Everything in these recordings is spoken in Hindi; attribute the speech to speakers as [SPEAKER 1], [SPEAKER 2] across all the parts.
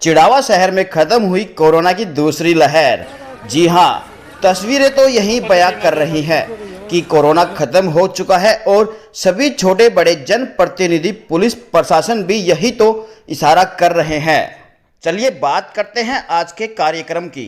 [SPEAKER 1] चिड़ावा शहर में खत्म हुई कोरोना की दूसरी लहर। जी हां, तस्वीरें तो यही बयां कर रही हैं कि कोरोना खत्म हो चुका है और सभी छोटे बड़े जनप्रतिनिधि, पुलिस प्रशासन भी यही तो इशारा कर रहे हैं। चलिए बात करते हैं आज के कार्यक्रम की।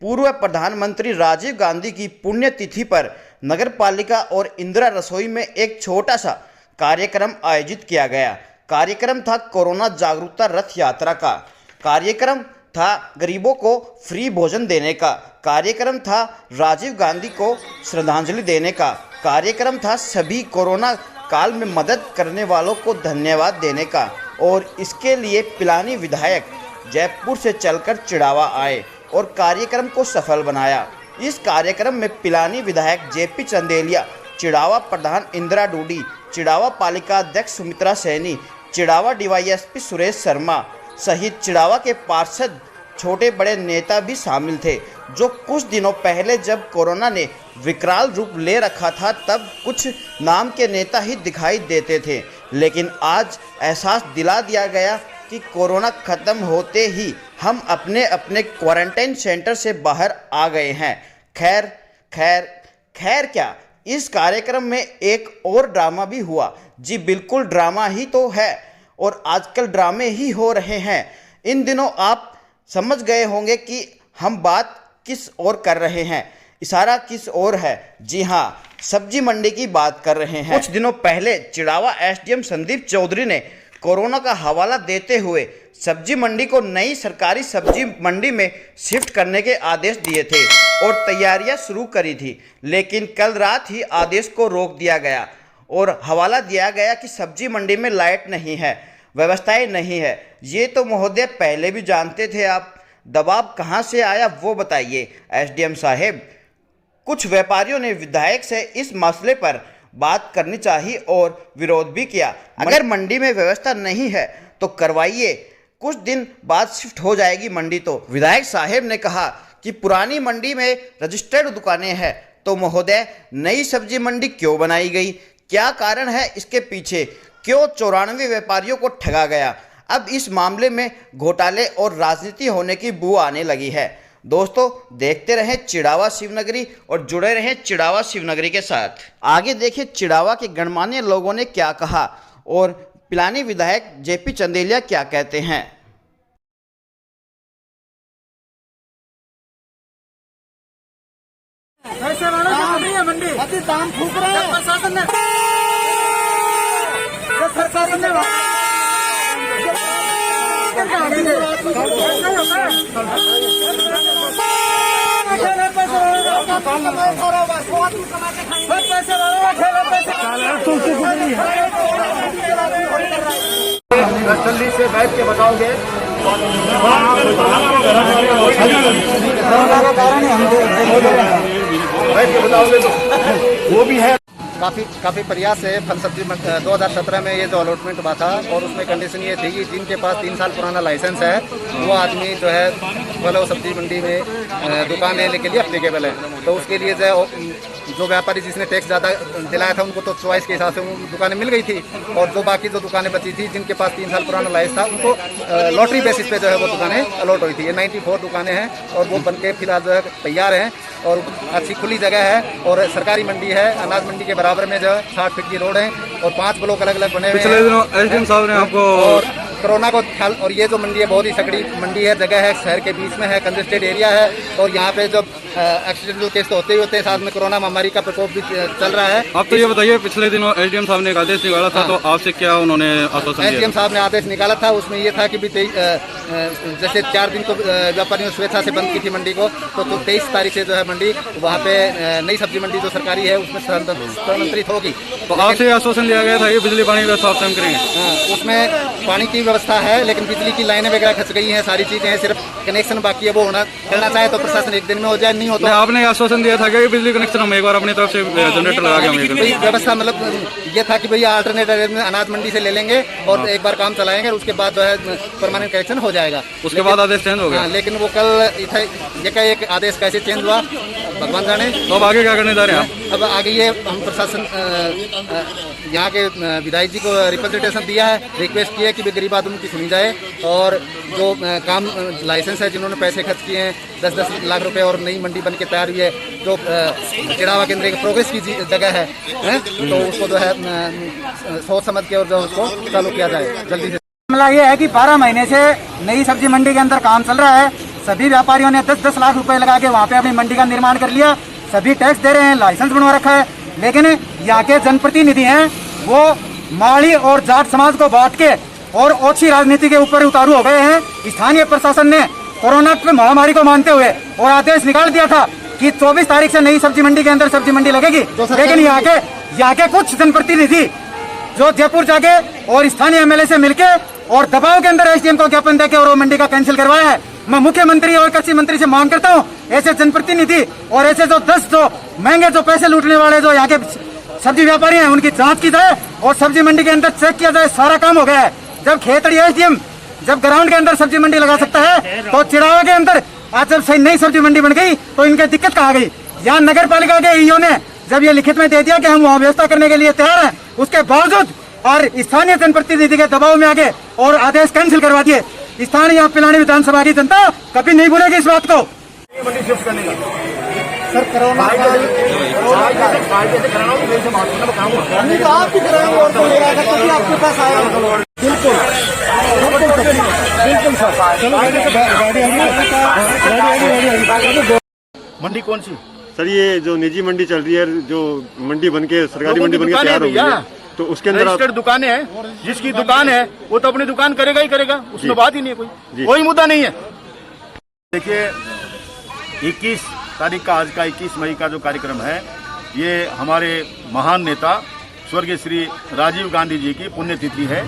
[SPEAKER 1] पूर्व प्रधानमंत्री राजीव गांधी की पुण्यतिथि पर नगर पालिका और इंदिरा रसोई में एक छोटा सा कार्यक्रम आयोजित किया गया। कार्यक्रम था कोरोना जागरूकता रथ यात्रा का। कार्यक्रम था गरीबों को फ्री भोजन देने का। कार्यक्रम था राजीव गांधी को श्रद्धांजलि देने का। कार्यक्रम था सभी कोरोना काल में मदद करने वालों को धन्यवाद देने का। और इसके लिए पिलानी विधायक जयपुर से चलकर चिड़ावा आए और कार्यक्रम को सफल बनाया। इस कार्यक्रम में पिलानी विधायक जेपी चंदेलिया, चिड़ावा प्रधान इंदिरा डूडी, चिड़ावा पालिका अध्यक्ष सुमित्रा सैनी, चिड़ावा डीवाईएसपी सुरेश शर्मा सहित चिड़ावा के पार्षद, छोटे बड़े नेता भी शामिल थे। जो कुछ दिनों पहले जब कोरोना ने विकराल रूप ले रखा था तब कुछ नाम के नेता ही दिखाई देते थे, लेकिन आज एहसास दिला दिया गया कि कोरोना खत्म होते ही हम अपने अपने क्वारंटाइन सेंटर से बाहर आ गए हैं। खैर खैर खैर क्या, इस कार्यक्रम में एक और ड्रामा भी हुआ। जी बिल्कुल, ड्रामा ही तो है और आजकल ड्रामे ही हो रहे हैं। इन दिनों आप समझ गए होंगे कि हम बात किस ओर कर रहे हैं, इशारा किस ओर है। जी हाँ, सब्जी मंडी की बात कर रहे हैं। कुछ दिनों पहले चिड़ावा एसडीएम संदीप चौधरी ने कोरोना का हवाला देते हुए सब्जी मंडी को नई सरकारी सब्जी मंडी में शिफ्ट करने के आदेश दिए थे और तैयारियां शुरू करी थी, लेकिन कल रात ही आदेश को रोक दिया गया और हवाला दिया गया कि सब्जी मंडी में लाइट नहीं है, व्यवस्थाएं नहीं है। ये तो महोदय पहले भी जानते थे आप, दबाव कहाँ से आया वो बताइए एसडीएम साहेब। कुछ व्यापारियों ने विधायक से इस मसले पर बात करनी चाहिए और विरोध भी किया। अगर मंडी में व्यवस्था नहीं है तो करवाइए, कुछ दिन बाद शिफ्ट हो जाएगी मंडी। तो विधायक साहब ने कहा कि पुरानी मंडी में रजिस्टर्ड दुकानें हैं, तो महोदय नई सब्जी मंडी क्यों बनाई गई? क्या कारण है इसके पीछे? क्यों 94 व्यापारियों को ठगा गया? अब इस मामले में घोटाले और राजनीति होने की बू आने लगी है। दोस्तों, देखते रहें चिड़ावा शिवनगरी और जुड़े रहें चिड़ावा शिवनगरी के साथ। आगे देखिए चिड़ावा के गणमान्य लोगों ने क्या कहा और पिलानी विधायक जेपी चंदेलिया क्या कहते हैं।
[SPEAKER 2] दाम फूक रहे हैं प्रशासन ने।
[SPEAKER 3] जल्दी से बैठ के बताओगे बैठ के बताओगे तो वो भी है। काफ़ी प्रयास है। फल सब्जी 2017 में ये जो अलॉटमेंट हुआ था और उसमें कंडीशन ये थी कि जिनके पास 3 साल पुराना लाइसेंस है वो आदमी जो है फल और सब्जी मंडी में दुकान लेने के लिए अप्लीकेबल है। तो उसके लिए जो व्यापारी जिसने टैक्स ज़्यादा दिलाया था उनको तो चॉइस के हिसाब से वो दुकानें मिल गई थी, और जो बाकी जो दुकानें बची थी जिनके पास 3 साल पुराना लाइसेंस था उनको लॉटरी बेसिस पे जो है वो दुकानें अलॉट हुई थी। ये 94 दुकानें हैं और वो बनके फिलहाल जो है तैयार हैं और अच्छी खुली जगह है और सरकारी मंडी है। अनाज मंडी के बराबर में जो है 60 फीट की रोड है और 5 ब्लॉक अलग अलग बने हुए हैं।
[SPEAKER 4] पिछले दिनों एसडीएम साहब ने आपको
[SPEAKER 3] और कोरोना को ख्याल, और ये जो मंडी है बहुत ही सकड़ी मंडी है, जगह है, शहर के बीच में है, कंजेस्टेड एरिया है और यहाँ पे जो एक्सीडेंटल केस तो होते ही होते हैं, साथ में कोरोना महामारी का प्रकोप भी चल रहा है।
[SPEAKER 4] आप तो ये बताइए, पिछले दिनों एसडीएम साहब ने एक आदेश निकाला था, तो आपसे क्या उन्होंने आश्वासन दिया?
[SPEAKER 3] एसडीएम साहब ने आदेश निकाला था, उसमें ये था कि भी जैसे 4 दिन तो व्यापारियों स्वेच्छा से बंद की थी मंडी को, तो 23 तारीख से जो है मंडी वहाँ पे नई सब्जी मंडी जो सरकारी है उसमें स्थानांतरित होगी।
[SPEAKER 4] तो आपसे आश्वासन लिया गया था ये बिजली पानी व्यवस्था आप स्वयं करेंगे?
[SPEAKER 3] हाँ, उसमें पानी की व्यवस्था है, लेकिन बिजली की लाइनें वगैरह खच गई हैं, सारी चीज़ें हैं, सिर्फ कनेक्शन बाकी है। वो करना चाहे तो प्रशासन एक दिन में हो जाए, नहीं हो तो
[SPEAKER 4] आपने आश्वासन दिया था कि बिजली कनेक्शन हम एक बार अपनी तरफ से जनरेटर लगा के
[SPEAKER 3] व्यवस्था मतलब ये था कि भैया अल्टरनेट अरेंजमेंट अनाज मंडी से ले लेंगे और एक बार काम चलाएंगे और उसके बाद जो है परमानेंट कनेक्शन हो जाएगा।
[SPEAKER 4] उसके बाद आदेश चेंज हो गया।
[SPEAKER 3] हाँ, लेकिन वो कल एक आदेश कैसे चेंज हुआ भगवान जाने।
[SPEAKER 4] तो अब आगे क्या करने जा रहे हैं आप?
[SPEAKER 3] अब आगे ये हम प्रशासन यहाँ के विधायक जी को रिप्रेजेंटेशन दिया है, रिक्वेस्ट की है कि भी गरीब आदमी की सुनी जाए और जो काम लाइसेंस है जिन्होंने पैसे खर्च किए हैं 10-10 लाख रुपए और नई मंडी बन के तैयार हुई है जो चिड़ावा केंद्र की प्रोग्रेस की जगह है तो उसको जो है सोच समझ के और जो उसको चालू किया जाए जल्दी से।
[SPEAKER 5] मामला ये है कि 12 महीने से नई सब्जी मंडी के अंदर काम चल रहा है। सभी व्यापारियों ने 10-10 लाख रुपए लगा के वहाँ पे अपनी मंडी का निर्माण कर लिया, सभी टैक्स दे रहे हैं, लाइसेंस बनवा रखा है, लेकिन यहाँ के जनप्रतिनिधि हैं वो माड़ी और जाट समाज को बांट के और ओछी राजनीति के ऊपर उतारू हो गए हैं। स्थानीय प्रशासन ने कोरोना की महामारी को मानते हुए और आदेश निकाल दिया था कि 24 तारीख से नई सब्जी मंडी के अंदर सब्जी मंडी लगेगी, लेकिन यहाँ के कुछ जनप्रतिनिधि जो जयपुर जाके और स्थानीय एमएलए से मिलके और दबाव के अंदर एसडीएम को ज्ञापन देके और वो मंडी का कैंसिल करवाया है। मैं मुख्यमंत्री और कृषि मंत्री से मांग करता हूँ ऐसे जनप्रतिनिधि और ऐसे जो 10 जो महंगे जो पैसे लूटने वाले जो यहाँ के सब्जी व्यापारी हैं उनकी जांच की जाए और सब्जी मंडी के अंदर चेक किया जाए। सारा काम हो गया है। जब खेतड़ी एसडीएम जब ग्राउंड के अंदर सब्जी मंडी लगा सकता है तो चिड़ावा के अंदर आज जब सही नई सब्जी मंडी बन गई तो इनकी दिक्कत कहाँ गई। यहाँ नगर पालिका के ईओ ने जब ये लिखित में दे दिया कि हम वहाँ व्यवस्था करने के लिए तैयार हैं, उसके बावजूद और स्थानीय जनप्रतिनिधि के दबाव में आगे और आदेश कैंसिल करवा दिए। स्थानीय यहाँ पिलानी विधानसभा की जनता कभी नहीं भूलेगी इस बात को।
[SPEAKER 3] सर कोरोना आपके पास आया बिल्कुल मंडी कौन सी
[SPEAKER 6] सर? ये जो निजी मंडी चल रही है, जो मंडी बनके सरकारी मंडी बनके तैयार हो गई है, तो उसके अंदर
[SPEAKER 7] रजिस्टर्ड दुकानें हैं। जिसकी दुकान है वो तो अपनी दुकान करेगा ही करेगा, उसमें बात ही नहीं है, कोई मुद्दा नहीं है। देखिए 21 तारीख का आज का 21 मई का जो कार्यक्रम है ये हमारे महान नेता स्वर्गीय श्री राजीव गांधी जी की पुण्यतिथि है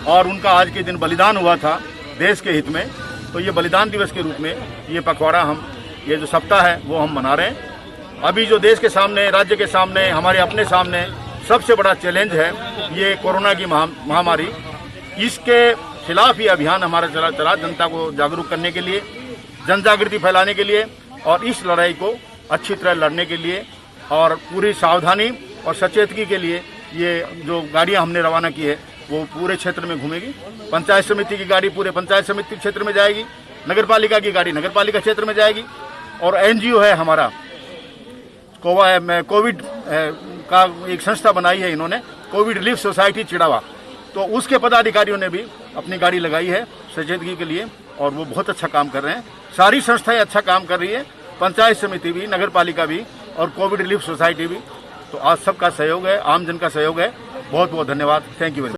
[SPEAKER 7] और उनका आज के दिन बलिदान हुआ था देश के हित में। तो ये बलिदान दिवस के रूप में ये पखवाड़ा हम ये जो सप्ताह है वो हम मना रहे हैं। अभी जो देश के सामने, राज्य के सामने, हमारे अपने सामने सबसे बड़ा चैलेंज है ये कोरोना की महामारी। इसके खिलाफ ये अभियान हमारा चला जनता को जागरूक करने के लिए, जन जागृति फैलाने के लिए और इस लड़ाई को अच्छी तरह लड़ने के लिए और पूरी सावधानी और सचेतगी के लिए ये जो गाड़ियां हमने रवाना की है वो पूरे क्षेत्र में घूमेगी। पंचायत समिति की गाड़ी पूरे पंचायत समिति क्षेत्र में जाएगी, नगर पालिका की गाड़ी नगर पालिका क्षेत्र में जाएगी और एनजीओ है हमारा कोविड का एक संस्था बनाई है इन्होंने, कोविड रिलीफ सोसाइटी चिड़ावा, तो उसके पदाधिकारियों ने भी अपनी गाड़ी लगाई है सचेतगी के लिए और वो बहुत अच्छा काम कर रहे हैं। सारी संस्थाएं अच्छा काम कर रही है, पंचायत समिति भी, नगर पालिका भी और कोविड रिलीफ सोसाइटी भी। तो आज सबका सहयोग है, आम जन का सहयोग है। बहुत बहुत धन्यवाद। Thank you very much.